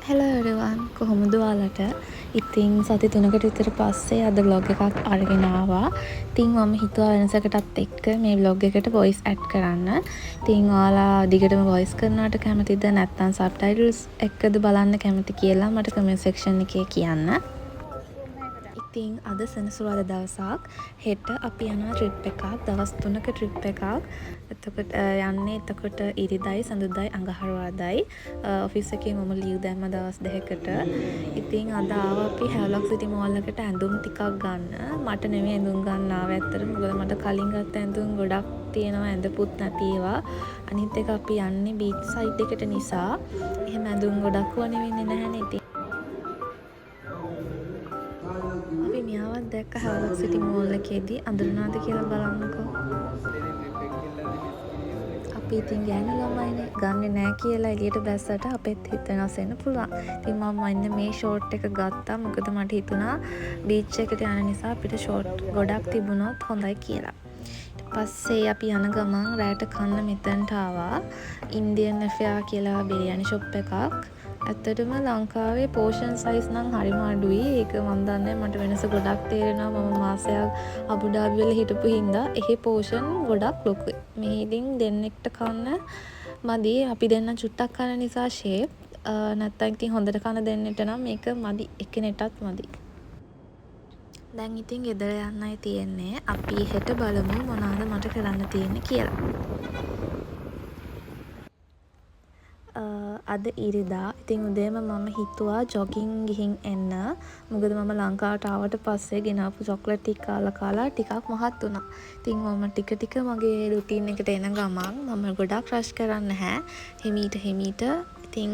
Hello everyone කොහොමද ඔයාලට? ඉතින් සති 3කට විතර පස්සේ අද ව්ලොග් එකක් අරගෙන ආවා. ඉතින් මම හිතුවා වෙනසකටත් එක්ක මේ ව්ලොග් එකට වොයිස් ඇඩ් කරන්න. ඉතින් ඔයාලා දිගටම වොයිස් කරනවට කැමතිද නැත්නම් සබ්ටයිටල්ස් එක්කද බලන්න කැමති කියලා මට කමෙන්ට් සෙක්ෂන් එකේ කියන්න. ඉතින් අද සෙනසුරාදා දවසක්. හෙට අපි යනවා ට්‍රිප් එකක්. දවස් 3ක ට්‍රිප් එකක්. එතකොට ඉරිදයි සඳුදායි අඟහරුවාදායි ඔෆිස් එකේ මම ලීව් දැම්ම දවස් 2කට. ඉතින් අද ආවා අපි හැව්ලොක් සිටි මෝල් එකට ඇඳුම් ටිකක් ගන්න. මට නෙමෙයි ඇඳුම් ගන්න ආවේ ඇත්තට. මොකද මට කලින් ගත්ත ඇඳුම් ගොඩක් තියෙනවා ඇඳපුත් නැති ඒවා. අනිත් එක අපි යන්නේ බීච් සයිඩ් එකට නිසා එහෙම ඇඳුම් ගොඩක් ඕනේ වෙන්නේ නැහැනේ. ඉතින් අපි මියාවත් දැක්ක හැව්ලොක් සිටි මෝල් එකේදී අඳුරනවාද කියලා බලන්නකෝ. අපි ඉතින් ගෑනු ළමයිනේ ගන්නෙ නෑ කියලා එළියට බැස්සට අපෙත් හිත වෙනස් වෙන්න පුළුවන්. ඉතින් මම මෙන්න මේ ෂෝට් එක ගත්තා. මොකද මට හිතුණා බීච් එකට යන නිසා අපිට ෂෝට් ගොඩක් තිබුණොත් හොඳයි කියලා. ඊට පස්සේ අපි යන ගමන් රෑට කන්න මෙතනට ආවා. ඉන්දියන් ඇෆෙයා කියලා බිරියානි ෂොප් එකක්. ඇත්තටම ලංකාවේ පෝෂන් සයිස් නම් හරිම අඩුයි. ඒක මම දන්නේ මට වෙනස ගොඩක් තේරෙනවා. මම මාසයක් අබුඩාබි වල හිටපු හින්දා එහි පෝෂන් ගොඩක් ලොකුයි. මෙහිදින් දෙන්නෙක්ට කන්න මදි. අපි දෙන්න චුට්ටක් කන නිසා ෂේප්. නැත්තම් ඉතින් හොඳට කන දෙන්නෙට නම් මේක මදි. එක්කෙනෙක්ටත් මදි. දැන් ඉතින් ගෙදර යන්නයි තියෙන්නේ. අපි හෙට බලමු මොනවද මට කරන්න තියෙන්නේ කියලා. අද ඉරිදා. ඉතින් උදේම මම හිතුවා ජොගින් ගිහින් එන්න. මොකද මම ලංකාවට ආවට පස්සේ ගෙනාපු චොක්ලට් ටික කාලා ටිකක් මහත් වුණා. ඉතින් මම ටික මගේ රුටීන් එකට එන ගමන් මම ගොඩක් රෂ් කරන්නේ නැහැ. හිමීට ඉතින්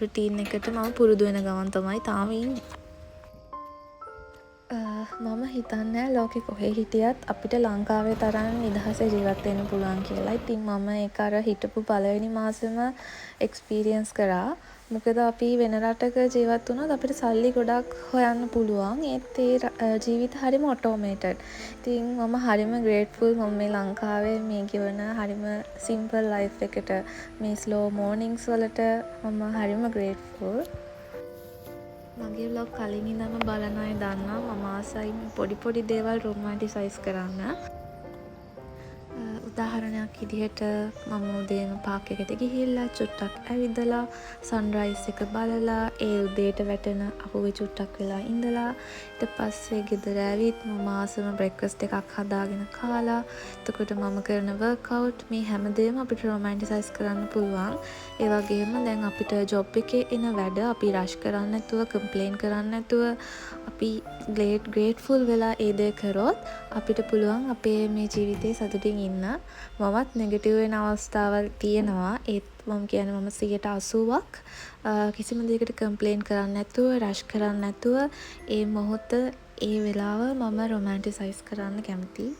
රුටීන් එකට මම පුරුදු වෙන ගමන් තමයි තාම ඉන්නේ. මම හිතන්නේ ලෝකෙ කොහේ හිටියත් අපිට ලංකාවේ තරම් නිදහසේ ජීවත් වෙන්න පුළුවන් කියලා. ඉතින් මම ඒක අර හිටපු පළවෙනි මාසෙම එක්ස්පීරියන්ස් කරා. මොකද අපි වෙන රටක ජීවත් වුණොත් අපිට සල්ලි ගොඩක් හොයන්න පුළුවන්. ඒත් ඒ ජීවිත හරිම ඔටෝමේටඩ්. ඉතින් මම හරිම ග්‍රේට්ෆුල් මම මේ ලංකාවේ මේ ගෙවන හරිම සිම්පල් ලයිෆ් එකට මේ ස්ලෝ මෝර්නින්ග්ස් වලට මම හරිම ග්‍රේට්ෆුල්. මගේ ව්ලොග් කලින් ඉඳන්ම බලන අය දන්නවා මම ආසයි පොඩි දේවල් රොමාන්ටිසයිස් කරන්න. උදාහරණයක් විදිහට මම උදේම පාක් එකට ගිහිල්ලා චුට්ටක් ඇවිදලා සන්රයිස් එක බලලා ඒ උදේට වැටෙන අහුවේ චුට්ටක් වෙලා ඉඳලා ඊට පස්සේ ගෙදර ඇවිත් මම ආසම බ්‍රෙක්ෆාස්ට් එකක් හදාගෙන කාලා එතකොට මම කරන වර්ක්අවුට් මේ හැමදේම අපිට රොමාන්ටිසයිස් කරන්න පුළුවන්. ඒ වගේම දැන් අපිට ජොබ් එකේ එන වැඩ අපි රෂ් කරන්නේ නැතුව කම්ප්ලේන් කරන්නේ නැතුව අපි ග්‍රේට්ෆුල් වෙලා ඒ දේ කරොත් අපිට පුළුවන් අපේ මේ ජීවිතේ සතුටින් ඉන්න. මමත් නෙගටිව් වෙන අවස්ථාවල් තියෙනවා. ඒත් මම කියන්නේ මම 80%ක් කිසිම දෙයකට කම්ප්ලේන් කරන්නේ නැතුව රෂ් කරන්නේ නැතුව ඒ මොහොත ඒ වෙලාව මම රොමාන්ටිසයිස් කරන්න කැමතියි.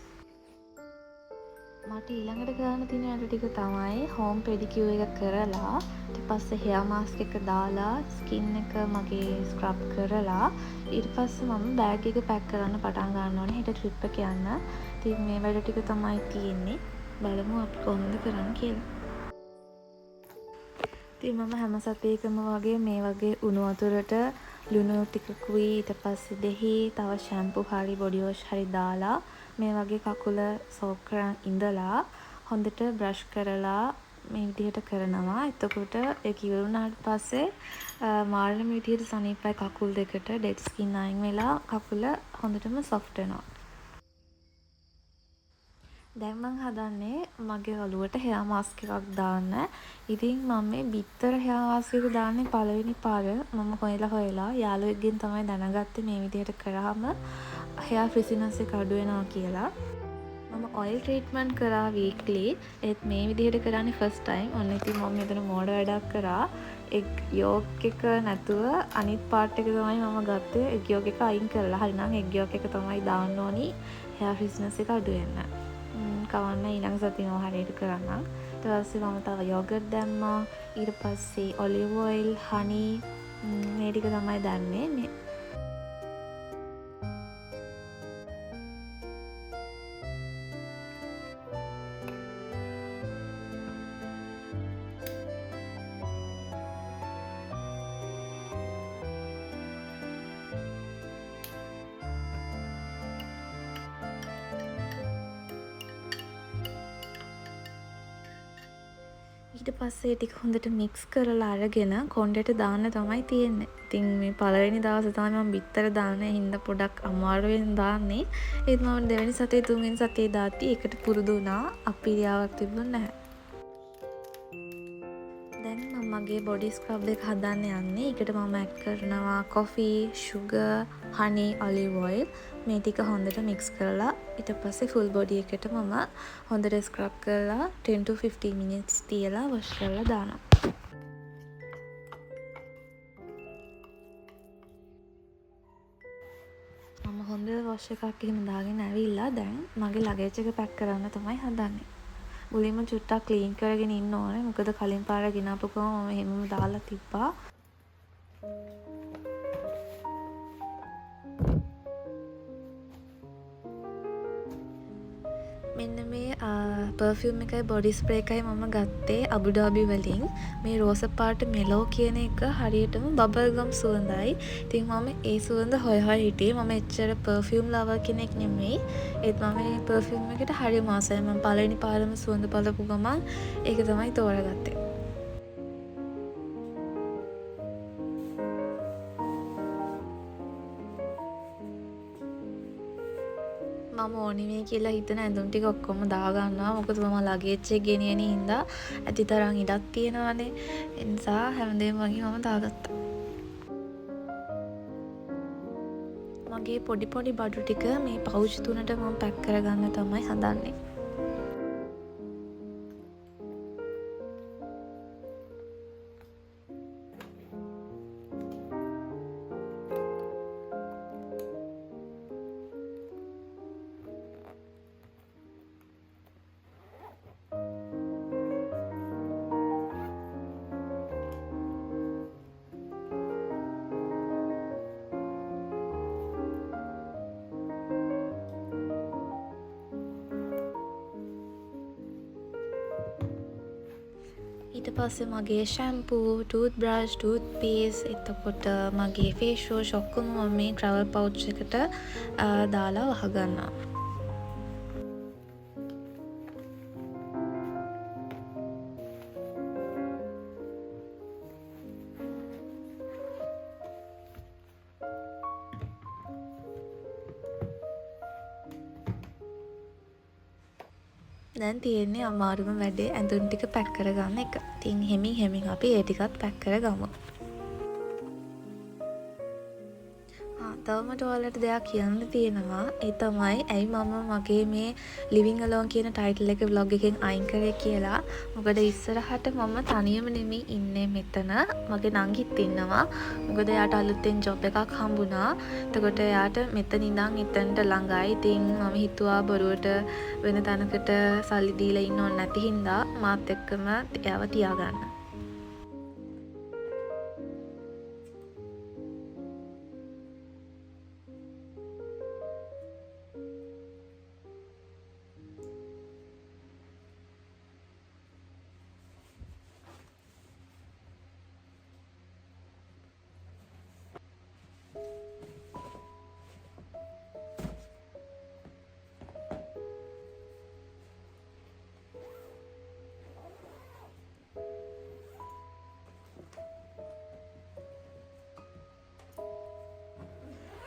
මට ඊළඟට කරන්න තියෙන වැඩ ටික තමයි හෝම් පෙඩිකියුර් එක කරලා ඊට පස්සේ හෙයා මාස්ක් එක දාලා ස්කින් එක මගේ ස්ක්‍රබ් කරලා ඊට පස්සේ මම බෑග් එක පැක් කරන්න පටන් ගන්න ඕනේ හෙට ට්‍රිප් එක යන්න. ඉතින් මේ වැඩ ටික තමයි තියෙන්නේ. බලමු අපි කොහොමද කරන්න කියලා. ඉතින් මම හැම සතියකම වගේ මේ වගේ උණු වතුරට ලුණු ටිකකුයි ඊට පස්සේ දෙහි තව ෂැම්පූ හරි බොඩි වොෂ් හරි දාලා මේ වගේ කකුල සෝප් කරන් ඉඳලා හොඳට බ්‍රෂ් කරලා මේ විදිහට කරනවා. එතකොට ඒක ඉවර වුණාට පස්සේ මාර්ගම විදිහට සනීපයි කකුල් දෙකට ඩෙඩ් ස්කින් අයින් වෙලා කකුල හොඳටම සොෆ්ට් වෙනවා. දැන් මං හදන්නේ මගේ ඔළුවට හෙයා මාස්ක් එකක් දාන්න. ඉතින් මම මේ බිත්තර හෙයා මාස්ක් එක දාන්නේ පළවෙනි පාර මම හොයලා යාළුවෙක්ගෙන් තමයි දැනගත්තේ මේ විදිහට කරාම හෙයා ෆ්‍රිසිනස් එක අඩු වෙනවා කියලා. මම ඔයිල් ට්‍රීට්මන්ට් කරා වීක්ලි. ඒත් මේ විදිහට කරන්නේ ෆස්ට් ටයිම්. ඔන්න ඉතින් මම මෙතන මෝඩ වැඩක් කරා. එග් යෝක් එක නැතුව අනිත් පාර්ට් එක තමයි මම ගත්තේ. එග් යෝක් එක අයින් කරලා. හරිනම් එග් යෝක් එක තමයි දාන්න ඕනි හෙයා ෆ්‍රිසිනස් එක අඩු වෙන්න. කවන්න ඊළඟ සතිය මොනවා හරියට කරන්නම්. ඊට පස්සේ මම තව යෝගට් දැම්මා. ඊට පස්සේ ඔලිව් ඔයිල්, හනි මේ ටික තමයි දැම්මේ. මේ ඊට පස්සේ ටික හොඳට මික්ස් කරලා අරගෙන කොණ්ඩෙට දාන්න තමයි තියෙන්නේ. ඉතින් මේ පළවෙනි දවසේ තමයි මම බිත්තර දාන්නේ. හින්දා පොඩක් අමාරුවෙන් දාන්නේ. ඒත් මම දෙවෙනි සතියේ තුන්වෙනි සතියේ දාද්දි ඒකට පුරුදු වුණා. අපිරියාවක් තිබුණ නැහැ. දැන් මම මගේ බොඩි ස්ක්‍රබ් එක හදන්න යන්නේ. ඒකට මම ඇඩ් කරනවා කොෆි, සුගර්, හනි, ඔලිව් ඔයිල්. මේ ටික හොඳට මික්ස් කරලා ඊට පස්සේ ෆුල් බොඩි එකට මම හොඳට ස්ක්‍රබ් කරලා 10 to 15 minutes තියලා වොෂ් කරලා දානවා. මම හොඳ වොෂ් එකක් එහෙම දාගෙන ඇවිල්ලා දැන් මගේ ලගේජ් එක පැක් කරන්න තමයි හදන්නේ. මුලින්ම චුට්ටක් ක්ලීන් කරගෙන ඉන්න ඕනේ. මොකද කලින් පාර ගෙනාපු ගමන් මම එහෙමම දාලා තිබ්බා. මෙන්න මේ පර්ෆියුම් එකයි බොඩි ස්ප්‍රේ එකයි මම ගත්තේ අබුඩාබි වලින්. මේ රෝස පාට මෙලෝ කියන එක හරියටම බබල් ගම් සුවඳයි. ඉතින් මම ඒ සුවඳ හොය හිටියේ. මම එච්චර පර්ෆියුම් ලවර් කෙනෙක් නෙමෙයි. ඒත් මම මේ පර්ෆියුම් එකට හරියම ආසයි. මම පළවෙනි පාරම සුවඳ බලපු ගමන් ඒක තමයි තෝරගත්තේ. මම ඕනි මේ කියලා හිතන ඇඳුම් ටික ඔක්කොම දාගන්නවා. මොකද මම ලගේජ් එක ගෙනියන හින්දා ඇති තරම් ඉඩක් තියෙනවානේ. ඒ නිසා හැමදේම වගේ මම දාගත්තා. මගේ පොඩි පොඩි බඩු ටික මේ පවුච් තුනට මම පැක් කරගන්න තමයි හදන්නේ. ඊට පස්සේ මගේ shampoo, tooth brush, tooth paste, එතකොට මගේ ෆේස් වොෂ් ඔක්කොම මම මේ ට්‍රැවල් පවුච් එකට දාලා වහගන්නවා. දැන් තියෙන්නේ අමාරුම වැඩේ ඇඳුම් ටික පැක් කරගන්න එක. ඉතින් හෙමින් අපි ඒ ටිකත් පැක් කරගමු. තව මට ඔයාලට දෙයක් කියන්න තියෙනවා. ඒ තමයි ඇයි මම මගේ මේ ලිවිං අලෝන් කියන ටයිටල් එක vlog එකෙන් අයින් කරේ කියලා. මොකද ඉස්සරහට මම තනියම නෙමෙයි ඉන්නේ මෙතන. මගේ නංගිත් ඉන්නවා. මොකද එයාට අලුතෙන් ජොබ් එකක් හම්බුණා. එතකොට එයාට මෙතන ඉඳන් එතනට ළඟයි. ඉතින් මම හිතුවා බොරුවට වෙන තැනකට සල්ලි දීලා ඉන්න ඕනේ නැති හින්දා මාත් එක්කම එයාව තියාගන්න.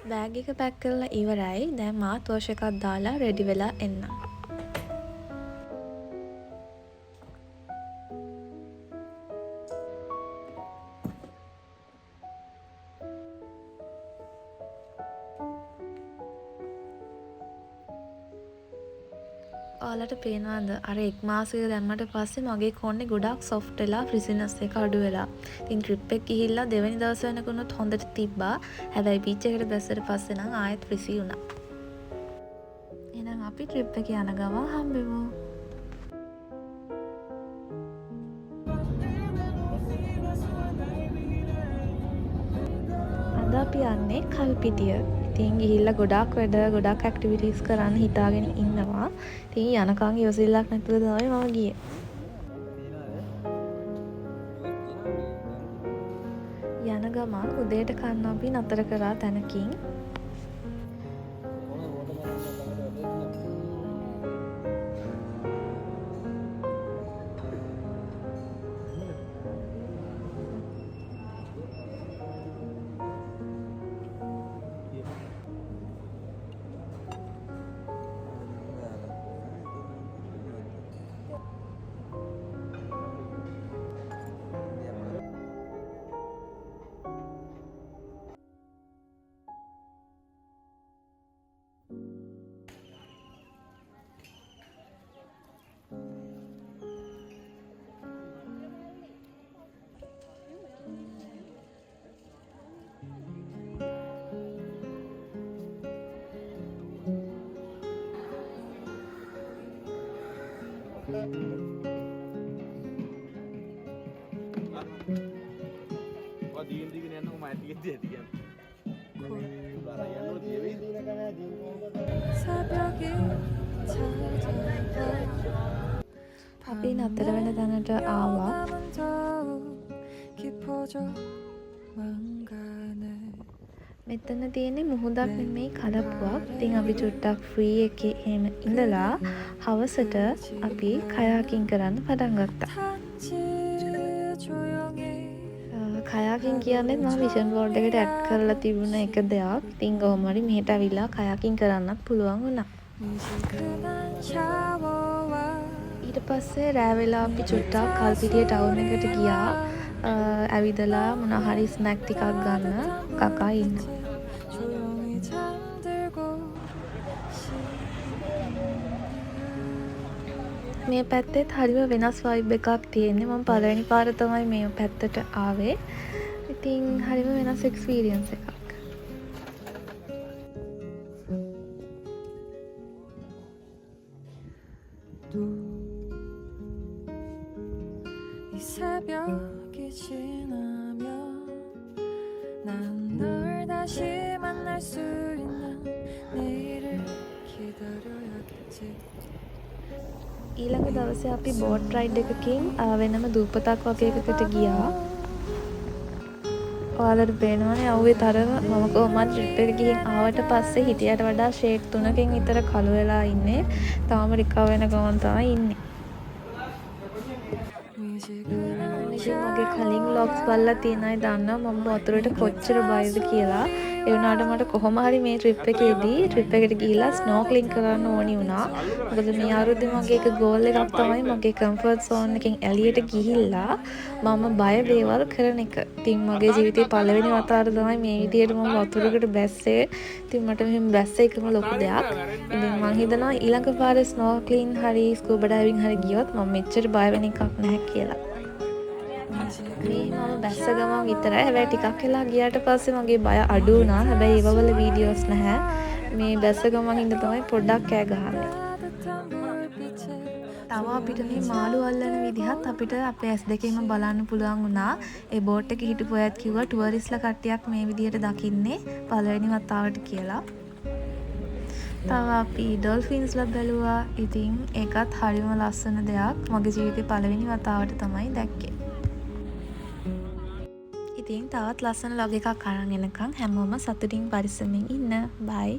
බෑග් එක පැක් කරලා ඉවරයි. දැන් මාත් වොෂ් එකක් දාලා රෙඩි වෙලා එන්නම්. ඔයාලට පේනවද අර එක් මාසයක දැම්මට පස්සේ මගේ කොණ්ඩේ ගොඩාක් සොෆ්ට් වෙලා ෆ්‍රිසිනස් එක අඩු වෙලා. ඉතින් ට්‍රිප් එක ගිහිල්ලා දෙවෙනි දවසේ වෙනකුණුත් හොඳට තිබ්බා. හැබැයි බීච් එකට දැස්සට පස්සේ නම් ආයෙත් ෆ්‍රිසි වුණා. එහෙනම් අපි ට්‍රිප් එක යන ගමන් හම්බෙමු. අද අපි යන්නේ කල්පිටිය. ඉතින් ගිහිල්ලා ගොඩාක් වැඩ ගොඩාක් ඇක්ටිවිටීස් කරන්න හිතාගෙන ඉන්නවා. ඉතින් යනකම් ඉවසිල්ලක් නැතුව තමයි මම ගියේ. යන ගමන් උදේට කන්න අපි නතර කරා තැනකින්. අපි නතර වෙන තැනට ආවා. මෙතන තියෙන්නේ මුහුදක් නෙමෙයි කලපුවක්. ඉතින් අපි චුට්ටක් ෆ්‍රී එකේ එහෙම ඉඳලා හවසට අපි කයාකින් කරන්න පටන් ගත්තා. කයාකින් කියන්නේ මම විෂන් බෝඩ් එකට ඇඩ් කරලා තිබුණ එක දෙයක්. ඉතින් කොහොම හරි මෙහෙට අවිලා කයාකින් කරන්නත් පුළුවන් වුණා. ඊට පස්සේ රෑ වෙලා අපි චුට්ටක් කල්පිටිය ටවුන් එකට ගියා. ඇවිදලා මොනවා හරි ස්නැක් ටිකක් ගන්න කකා ඉන්න. මේ පැත්තෙත් හරිම වෙනස් වයිබ් එකක් තියෙන්නේ. මම පළවෙනි පාර තමයි මේ පැත්තට ආවේ. ඉතින් හරිම වෙනස් එක්ස්පීරියන්ස් එකක්. 이 새벽이 지나면 난 널 다시 만날 수 있는 내일을 기다려야겠지. ඊළඟ දවසේ අපි බෝට් රයිඩ් එකකින් වෙනම දූපතක් වගේ එකකට ගියා. ඔයාලට පේනවනේ අවුවේ තරම මම කොහොමද ට්‍රිප් එක ගිහින් ආවට පස්සේ හිටියට වඩා ෂේඩ් 3කින් විතර කළු වෙලා ඉන්නේ. තාම රිකවර් වෙන ගමන් තමයි ඉන්නේ. මගේ කලින් vlogs බලලා තියෙන අය දන්නවා මම වතුරට කොච්චර බයද කියලා. ඒ වුණාට මට කොහොම හරි මේ ට්‍රිප් එකේදී ට්‍රිප් එකට ගිහිල්ලා ස්නෝක්ලින් කරන්න ඕනි වුණා. මොකද මේ අවුරුද්දේ මගේ එක ගෝල් එකක් තමයි මගේ කම්ෆර්ට් සෝන් එකෙන් එළියට ගිහිල්ලා මම බය දේවල් කරන එක. ඉතින් මගේ ජීවිතේ පළවෙනි වතාවට තමයි මේ විදියට මම වතුරකට බැස්සේ. ඉතින් මට මෙහෙම බැස්ස එකම ලොකු දෙයක්. ඉතින් මං හිතනවා ඊළඟ පාරේ ස්නෝක්ලින් හරි ස්කූබා ඩයිවිං හරි ගියොත් මම මෙච්චර බය වෙන එකක් නැහැ කියලා. මේ මම බැස්ස ගමන් විතරයි. හැබැයි ටිකක් වෙලා ගියාට පස්සේ මගේ බය අඩු වුණා. හැබැයි ඒව වල වීඩියෝස් නැහැ. මේ බැස්ස ගමන් හින්දා තමයි පොඩ්ඩක් කෑ ගහන්නේ. තව අපිට මේ මාළු අල්ලන විදිහත් අපිට අපේ ඇස් දෙකෙන්ම බලන්න පුළුවන් වුණා. ඒ බෝට් එකේ හිටපු අයත් කිව්වා ටුවරිස්ලා කට්ටියක් මේ විදිහට දකින්නේ පළවෙනි වතාවට කියලා. තව අපි ඩොල්ෆින්ස්ලා බැලුවා. ඉතින් ඒකත් හරිම ලස්සන දෙයක්. මගේ ජීවිතේ පළවෙනි වතාවට තමයි දැක්කේ. ඉතින් තවත් ලස්සන vlog එකක් අරන් එනකම් හැමෝම සතුටින් පරිස්සමින් ඉන්න. බයි.